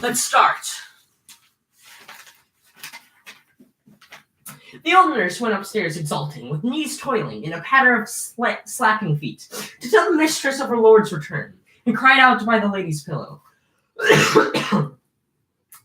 Let's start. The old nurse went upstairs exulting, with knees toiling and a patter of slapping feet, to tell the mistress of her lord's return, and cried out by the lady's pillow.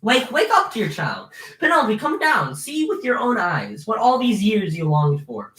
Wake up, dear child. Penelope, come down. See with your own eyes what all these years you longed for.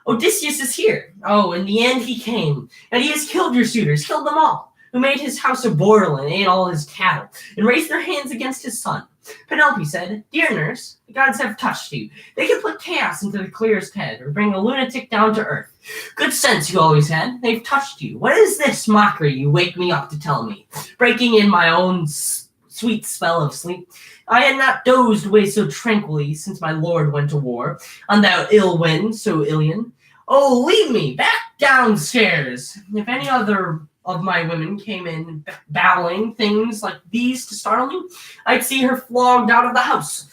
Odysseus is here. Oh, in the end he came, and he has killed your suitors, killed them all, who made his house a bordel and ate all his cattle, and raised their hands against his son. Penelope said, Dear nurse, the gods have touched you. They can put chaos into the clearest head, or bring a lunatic down to earth. Good sense you always had. They've touched you. What is this mockery you wake me up to tell me, breaking in my own sweet spell of sleep? I had not dozed away so tranquilly since my lord went to war, on that ill wind so Ilian. Oh, leave me back downstairs. If any other of my women came in babbling things like these to startle me, I'd see her flogged out of the house.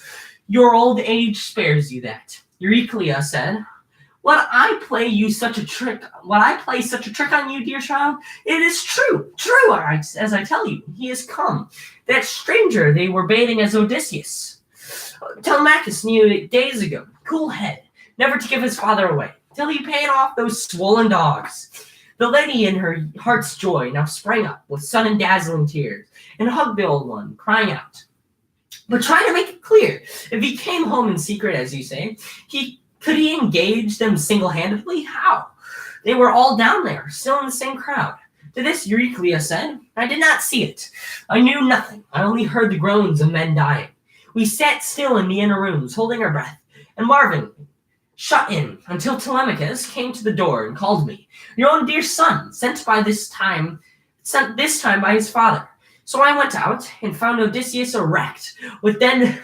Your old age spares you that. Euryclea said, What I play such a trick on you, dear child? It is true, as I tell you. He has come. That stranger they were baiting as Odysseus. Telemachus knew it days ago. Cool head, never to give his father away, till he paid off those swollen dogs. The lady in her heart's joy now sprang up with sudden dazzling tears and hugged the old one, crying out. But try to make it clear, if he came home in secret, as you say, could he engage them single-handedly? How? They were all down there, still in the same crowd. To this Euryclea said, I did not see it. I knew nothing. I only heard the groans of men dying. We sat still in the inner rooms, holding our breath, and marveling, shut in, until Telemachus came to the door and called me, your own dear son, sent this time by his father. So I went out and found Odysseus erect, with then...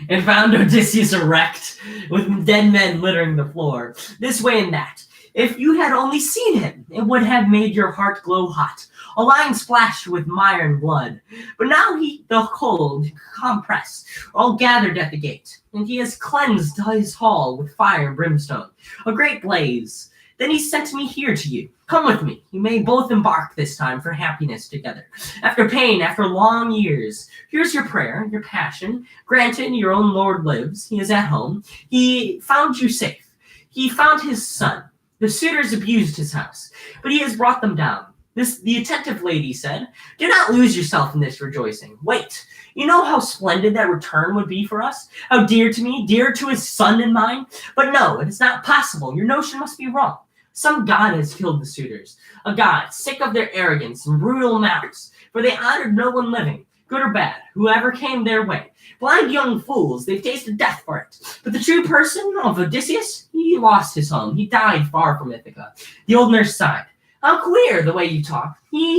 and found Odysseus erect, with dead men littering the floor, this way and that. If you had only seen him, it would have made your heart glow hot, a line splashed with mire and blood. But now the cold, compress, all gathered at the gate, and he has cleansed his hall with fire and brimstone, a great blaze. Then he sent me here to you. Come with me. You may both embark this time for happiness together. After pain, after long years, here's your prayer, your passion. Granted, your own lord lives. He is at home. He found you safe. He found his son. The suitors abused his house, but he has brought them down. The attentive lady said, Do not lose yourself in this rejoicing. Wait. You know how splendid that return would be for us? How dear to me, dear to his son and mine? But no, it is not possible. Your notion must be wrong. Some god has killed the suitors, a god sick of their arrogance and brutal malice, for they honored no one living, good or bad, whoever came their way. Blind young fools, they've tasted death for it. But the true person of Odysseus, he lost his home. He died far from Ithaca. The old nurse sighed. How queer the way you talk. Here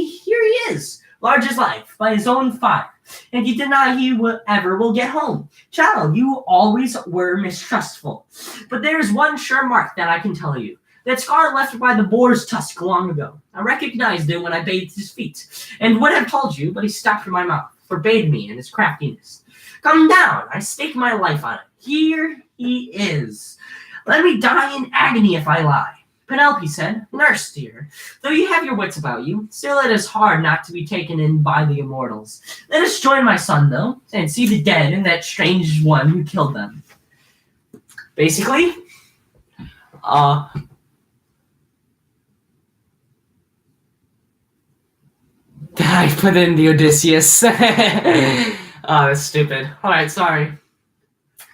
he is, large as life, by his own fire. And you deny he will get home. Child, you always were mistrustful. But there is one sure mark that I can tell you. That scar left by the boar's tusk long ago. I recognized it when I bathed his feet, and would have told you, but he stopped my mouth, forbade me in his craftiness. Come down, I stake my life on it. Here he is. Let me die in agony if I lie. Penelope said, Nurse, dear, though you have your wits about you, still it is hard not to be taken in by the immortals. Let us join my son, though, and see the dead and that strange one who killed them. Basically, I put in the Odysseus. Oh, that's stupid. All right, sorry.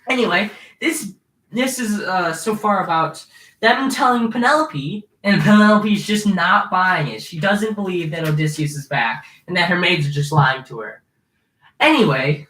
Anyway, this is so far about them telling Penelope, and Penelope's just not buying it. She doesn't believe that Odysseus is back, and that her maids are just lying to her. Anyway.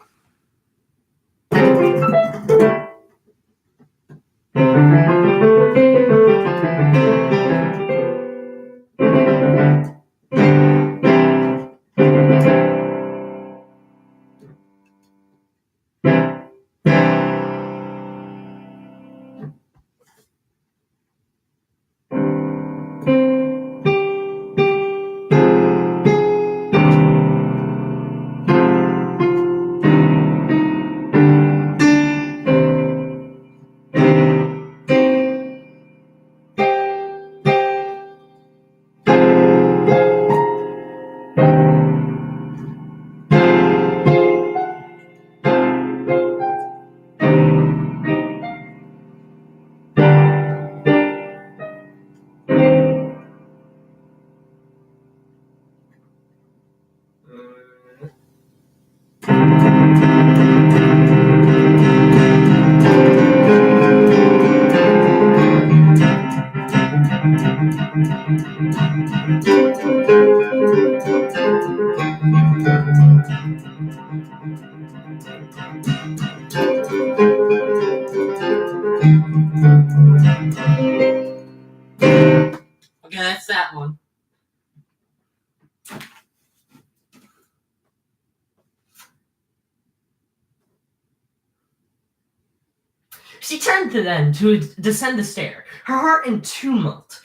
turned to then to descend the stair, her heart in tumult.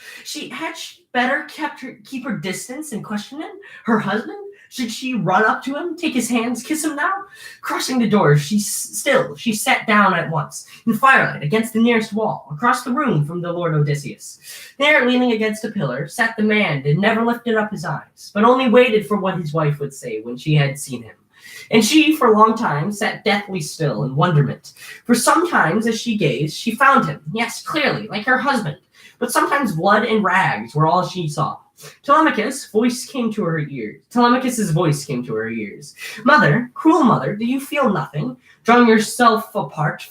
Had she better keep her distance and question him? Her husband? Should she run up to him, take his hands, kiss him now? Crossing the door, she sat down at once, in firelight, against the nearest wall, across the room from the Lord Odysseus. There, leaning against a pillar, sat the man, and never lifted up his eyes, but only waited for what his wife would say when she had seen him. And she, for a long time, sat deathly still in wonderment. For sometimes, as she gazed, she found him, yes, clearly, like her husband, but sometimes blood and rags were all she saw. Telemachus' voice came to her ears. Mother, cruel mother, do you feel nothing? Drawing yourself apart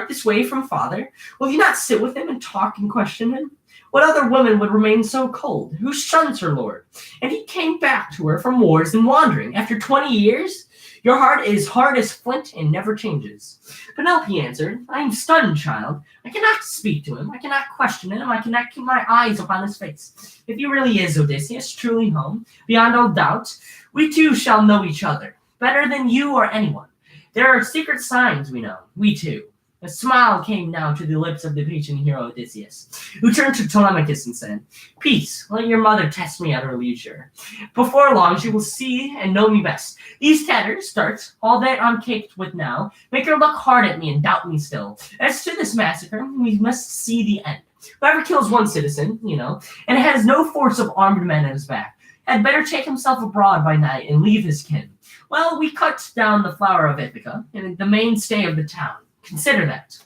this way from father? Will you not sit with him and talk and question him? What other woman would remain so cold, who shuns her lord? And he came back to her from wars and wandering. After 20 years, your heart is hard as flint and never changes. Penelope answered, I am stunned, child. I cannot speak to him. I cannot question him. I cannot keep my eyes upon his face. If he really is Odysseus, truly home, beyond all doubt, we two shall know each other, better than you or anyone. There are secret signs we know, we two. A smile came now to the lips of the patient hero Odysseus, who turned to Telemachus and said, Peace, let your mother test me at her leisure. Before long she will see and know me best. These tatters, darts, all that I'm caked with now, make her look hard at me and doubt me still. As to this massacre, we must see the end. Whoever kills one citizen, and has no force of armed men at his back, had better take himself abroad by night and leave his kin. Well, we cut down the flower of Ithaca, and the mainstay of the town. Consider that.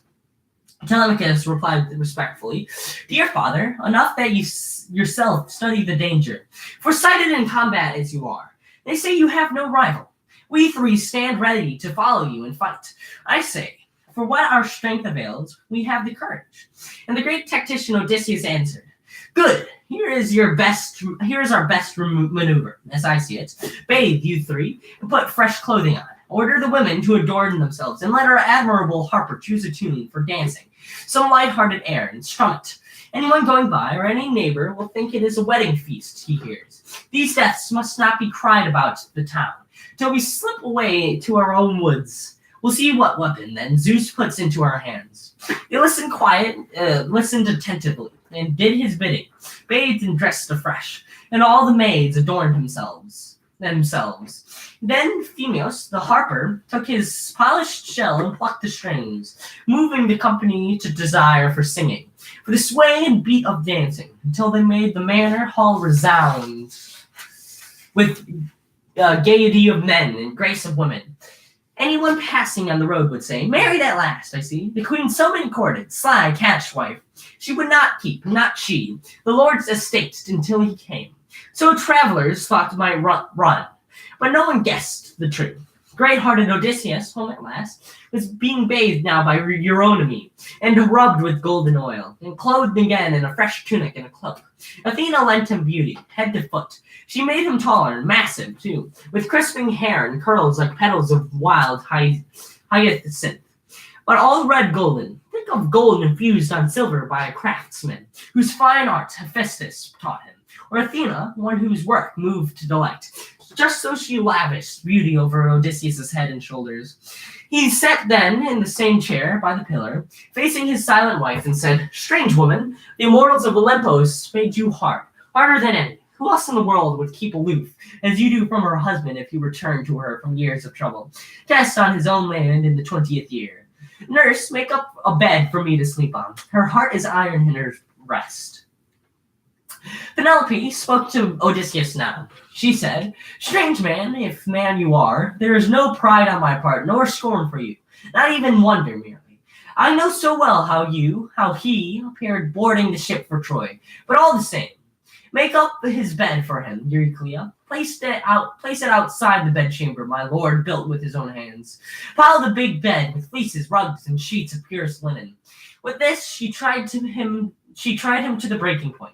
Telemachus replied respectfully, Dear father, enough that you yourself study the danger. Foresighted in combat as you are, they say you have no rival. We three stand ready to follow you and fight. I say, for what our strength avails, we have the courage. And the great tactician Odysseus answered, Good, here is our best maneuver, as I see it. Bathe, you three, and put fresh clothing on. Order the women to adorn themselves, and let our admirable harper choose a tune for dancing, some light-hearted air, and strum it. Anyone going by, or any neighbor, will think it is a wedding feast he hears. These deaths must not be cried about the town, till we slip away to our own woods. We'll see what weapon, then, Zeus puts into our hands. They listened attentively, and did his bidding, bathed and dressed afresh, and all the maids adorned themselves. Then Phemius, the harper, took his polished shell and plucked the strings, moving the company to desire for singing, for the sway and beat of dancing, until they made the manor hall resound with gaiety of men and grace of women. Anyone passing on the road would say, Married at last, I see, the queen so many courted, sly catch wife. She would not keep, not she, the lord's estate until he came. So travelers thought might run, but no one guessed the truth. Great-hearted Odysseus, home at last, was being bathed now by Eurynomé, and rubbed with golden oil, and clothed again in a fresh tunic and a cloak. Athena lent him beauty, head to foot. She made him taller and massive, too, with crisping hair and curls like petals of wild hyacinth, but all red golden. Think of gold infused on silver by a craftsman, whose fine art Hephaestus taught him. Or Athena, one whose work moved to delight. Just so she lavished beauty over Odysseus' head and shoulders. He sat then in the same chair by the pillar, facing his silent wife, and said, Strange woman, the immortals of Olympus made you harder than any. Who else in the world would keep aloof, as you do from her husband if you return to her from years of trouble, cast on his own land in the 20th year? Nurse, make up a bed for me to sleep on. Her heart is iron in her rest. Penelope spoke to Odysseus now. She said, Strange man, if man you are, there is no pride on my part, nor scorn for you, not even wonder merely. I know so well how he appeared boarding the ship for Troy, but all the same, make up his bed for him, Euryclea. Place it outside the bedchamber my lord built with his own hands. Pile the big bed with fleeces, rugs, and sheets of purest linen. With this, she tried him to the breaking point.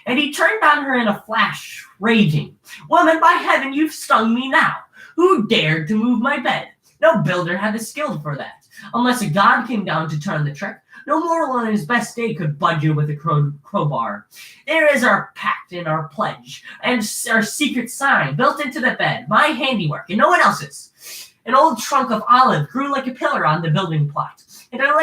And he turned on her in a flash, raging, Woman, by heaven, you've stung me now. Who dared to move my bed? No builder had the skill for that. Unless a god came down to turn the trick, no mortal on his best day could budge you with a crowbar. There is our pact and our pledge, and our secret sign built into the bed, my handiwork, and no one else's. An old trunk of olive grew like a pillar on the building plot. and I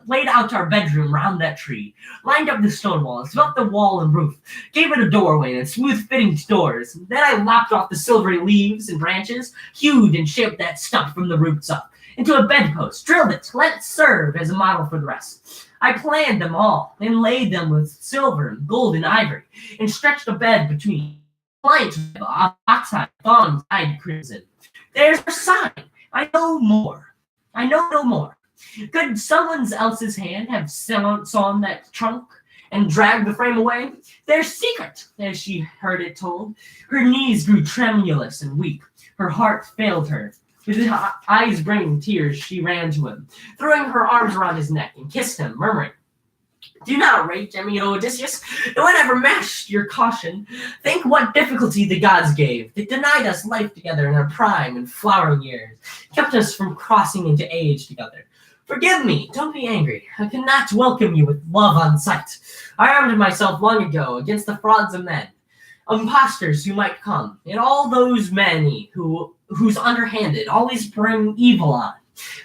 laid out our bedroom round that tree, lined up the stone walls, built the wall and roof, gave it a doorway and smooth-fitting doors. Then I lopped off the silvery leaves and branches, hewed and shaped that stump from the roots up into a bedpost, drilled it, let it serve as a model for the rest. I planned them all, and laid them with silver and gold and ivory, and stretched a bed between. Lions, oxhide, thongs, dyed crimson. There's a sign. I know more. I know no more. Could someone else's hand have sawn that trunk and dragged the frame away? Their secret, as she heard it told. Her knees grew tremulous and weak. Her heart failed her. With her eyes bringing tears, she ran to him, throwing her arms around his neck, and kissed him, murmuring, "Do not rage, Amigo Odysseus. No one ever matched your caution. Think what difficulty the gods gave. They denied us life together in our prime and flowering years, kept us from crossing into age together. Forgive me, don't be angry. I cannot welcome you with love on sight. I armed myself long ago against the frauds of men, impostors who might come, and all those many whose underhanded always bring evil on.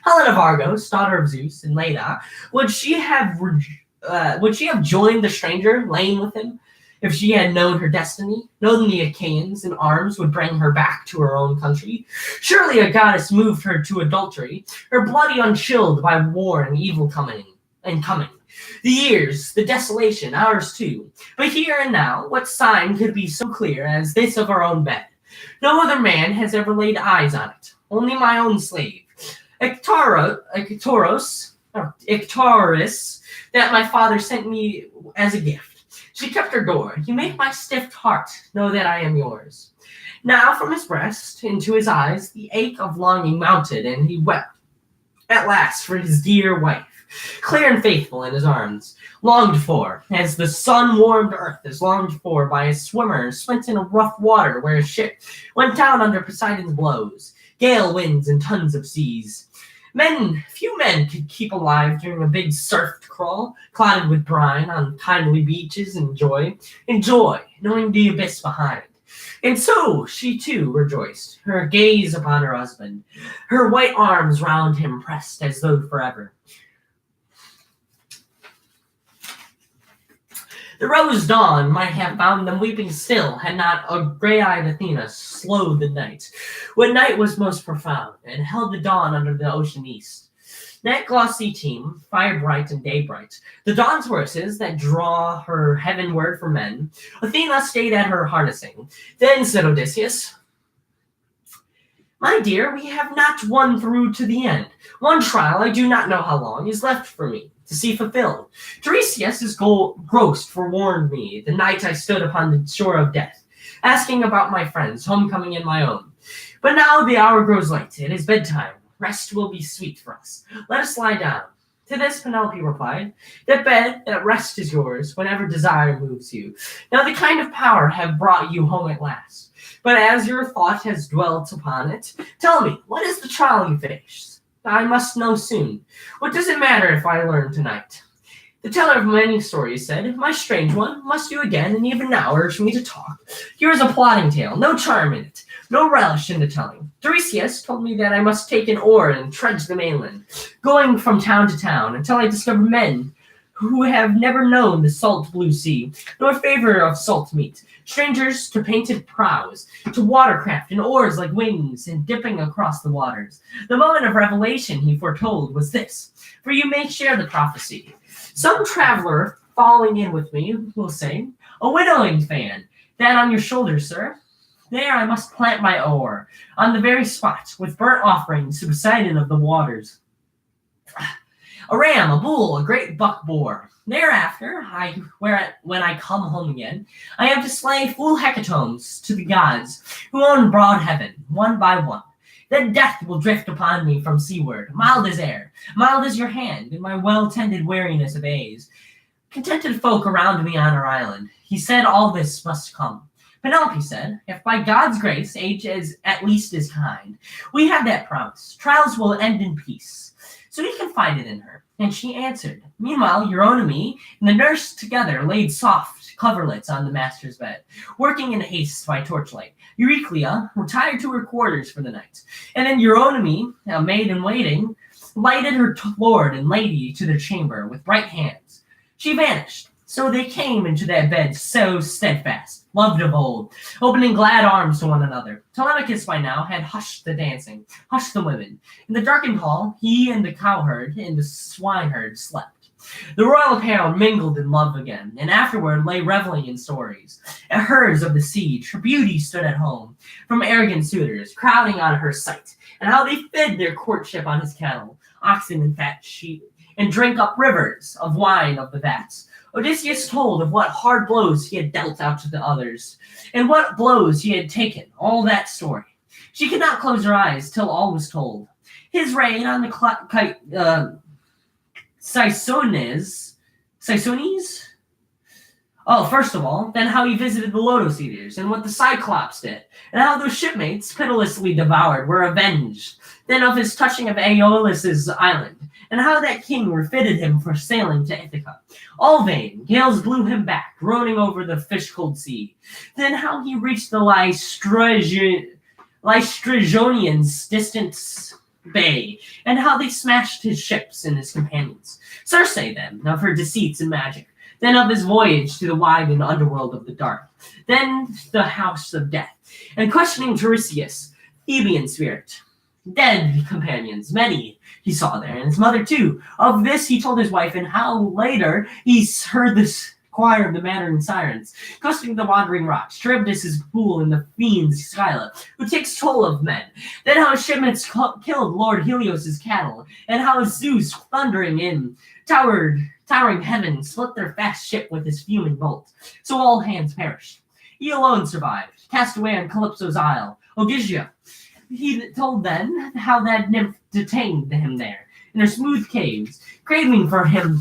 Helen of Argos, daughter of Zeus and Leda, would she have joined the stranger, laying with him, if she had known her destiny, known the Achaeans in arms would bring her back to her own country? Surely a goddess moved her to adultery, her bloody unchilled by war and evil coming. The years, the desolation, ours too. But here and now, what sign could be so clear as this of our own bed? No other man has ever laid eyes on it, only my own slave, Ictaurus, that my father sent me as a gift. She kept her door. You make my stiff heart know that I am yours." Now from his breast into his eyes the ache of longing mounted, and he wept at last for his dear wife, clear and faithful in his arms, longed for, as the sun-warmed earth is longed for by a swimmer spent in a rough water where a ship went down under Poseidon's blows, gale winds and tons of seas. Few men could keep alive during a big surf crawl, clotted with brine on kindly beaches, and joy, knowing the abyss behind. And so she too rejoiced, her gaze upon her husband, her white arms round him pressed as though forever. The rose dawn might have found them weeping still, had not a gray-eyed Athena slowed the night, when night was most profound, and held the dawn under the ocean east. That glossy team, fire-bright and day-bright, the dawn's horses that draw her heavenward for men, Athena stayed at her harnessing. Then said Odysseus, "My dear, we have not won through to the end. One trial, I do not know how long, is left for me to see fulfilled. Tiresias' ghost forewarned me the night I stood upon the shore of death, asking about my friends, homecoming and my own. But now the hour grows late, it is bedtime. Rest will be sweet for us. Let us lie down." To this Penelope replied, "That bed, that rest is yours, whenever desire moves you. Now the kind of power have brought you home at last. But as your thought has dwelt upon it, tell me, what is the trial you face? I must know soon. What does it matter if I learn tonight?" The teller of many stories said, "My strange one, must you again, and even now, urge me to talk? Here is a plodding tale, no charm in it, no relish in the telling. Tiresias told me that I must take an oar and trudge the mainland, going from town to town, until I discover men who have never known the salt blue sea, nor favor of salt meat, strangers to painted prows, to watercraft and oars like wings, and dipping across the waters. The moment of revelation he foretold was this, for you may share the prophecy. Some traveler falling in with me will say, a winnowing fan, that on your shoulders, sir. There I must plant my oar, on the very spot, with burnt offerings to Poseidon of the waters. A ram, a bull, a great buck boar. Thereafter, when I come home again, I am to slay full hecatombs to the gods, who own broad heaven, one by one. Then death will drift upon me from seaward, mild as air, mild as your hand, in my well-tended weariness of A's. Contented folk around me on our island. He said all this must come. Penelope said, if by God's grace age is at least is kind, we have that promise. Trials will end in peace. So he confided in her, and she answered. Meanwhile, Eurynomé and the nurse together laid soft coverlets on the master's bed, working in haste by torchlight. Euryclea retired to her quarters for the night, and then Eurynomé, a maid in waiting, lighted her lord and lady to their chamber with bright hands. She vanished. So they came into that bed so steadfast, loved of old, opening glad arms to one another. Telemachus by now had hushed the dancing, hushed the women. In the darkened hall, he and the cowherd and the swineherd slept. The royal pair mingled in love again, and afterward lay reveling in stories. At hers of the siege, her beauty stood at home, from arrogant suitors, crowding on her sight, and how they fed their courtship on his cattle, oxen and fat sheep, and drank up rivers of wine of the vats. Odysseus told of what hard blows he had dealt out to the others, and what blows he had taken, all that story. She could not close her eyes till all was told. His reign on the Cysones? Oh, first of all, then how he visited the Lotus Eaters, and what the Cyclops did, and how those shipmates, pitilessly devoured, were avenged. Then of his touching of Aeolus' island, and how that king refitted him for sailing to Ithaca. All vain, gales blew him back, droning over the fish-cold sea. Then how he reached the Lystrigonians' distant bay, and how they smashed his ships and his companions. Circe, then, of her deceits and magic. Then of his voyage to the wide and underworld of the dark. Then the house of death, and questioning Tiresias, Theban spirit. Dead companions, many, he saw there, and his mother too. Of this he told his wife, and how later he heard this choir of the Mandarin sirens, questioning the wandering rocks, Charybdis' pool, and the fiend's Scylla, who takes toll of men. Then how his shipments killed Lord Helios' cattle, and how Zeus, thundering in towering heaven, split their fast ship with his fuming bolt. So all hands perished. He alone survived, cast away on Calypso's isle, Ogygia. He told then how that nymph detained him there, in her smooth caves, craving for him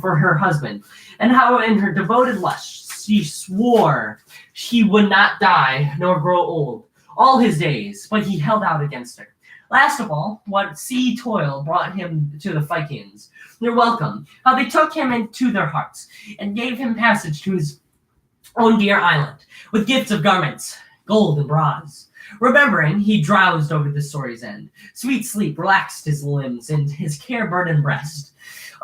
for her husband, and how in her devoted lust she swore he would not die nor grow old all his days, but he held out against her. Last of all, what sea toil brought him to the Phaeacians, their welcome, how they took him into their hearts, and gave him passage to his own dear island, with gifts of garments, gold and bronze. Remembering, he drowsed over the story's end. Sweet sleep relaxed his limbs and his care-burdened breast.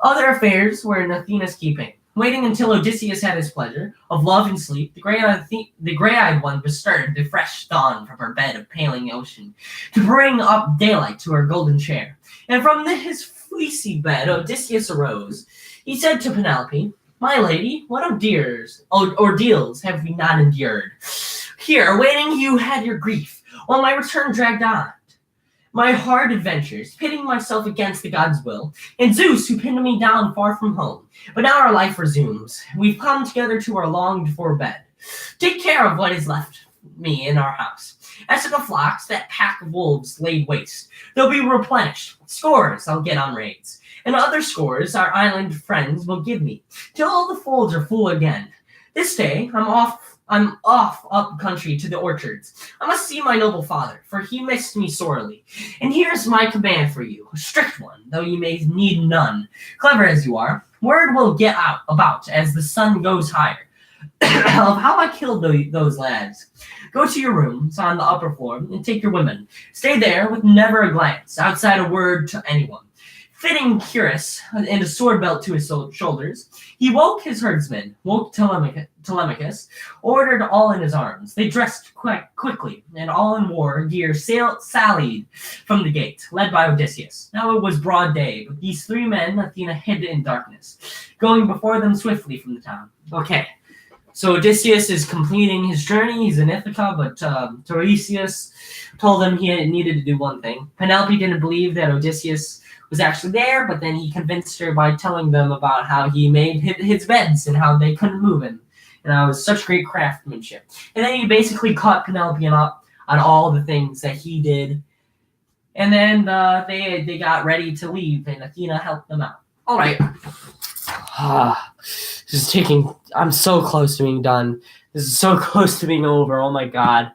Other affairs were in Athena's keeping. Waiting until Odysseus had his pleasure of love and sleep, the gray-eyed one bestirred the fresh dawn from her bed of paling ocean, to bring up daylight to her golden chair. And from his fleecy bed Odysseus arose. He said to Penelope, "My lady, what ordeals have we not endured? Here, waiting you had your grief, while my return dragged on. My hard adventures, pitting myself against the god's will, and Zeus who pinned me down far from home. But now our life resumes. We've come together to our longed-for bed. Take care of what is left me in our house. As to the flocks, that pack of wolves laid waste, they'll be replenished. Scores I'll get on raids, and other scores our island friends will give me, till all the folds are full again. This day I'm off up country to the orchards. I must see my noble father, for he missed me sorely. And here's my command for you, a strict one, though you may need none. Clever as you are, word will get out about as the sun goes higher, of how I killed those lads. Go to your rooms on the upper floor and take your women. Stay there with never a glance, outside a word to anyone. Fitting cuirass and a sword belt to his shoulders, he woke his herdsmen, woke Telemachus, ordered all in his arms. They dressed quickly, and all in war gear sallied from the gate, led by Odysseus. Now it was broad day, but these three men Athena hid in darkness, going before them swiftly from the town. Okay, so Odysseus is completing his journey. He's in Ithaca, but Tiresias told him he needed to do one thing. Penelope didn't believe that Odysseus was actually there, but then he convinced her by telling them about how he made his beds and how they couldn't move him. And it was such great craftsmanship. And then he basically caught Penelope up on all the things that he did. And then they got ready to leave, and Athena helped them out. All right. I'm so close to being done. This is so close to being over. Oh my God.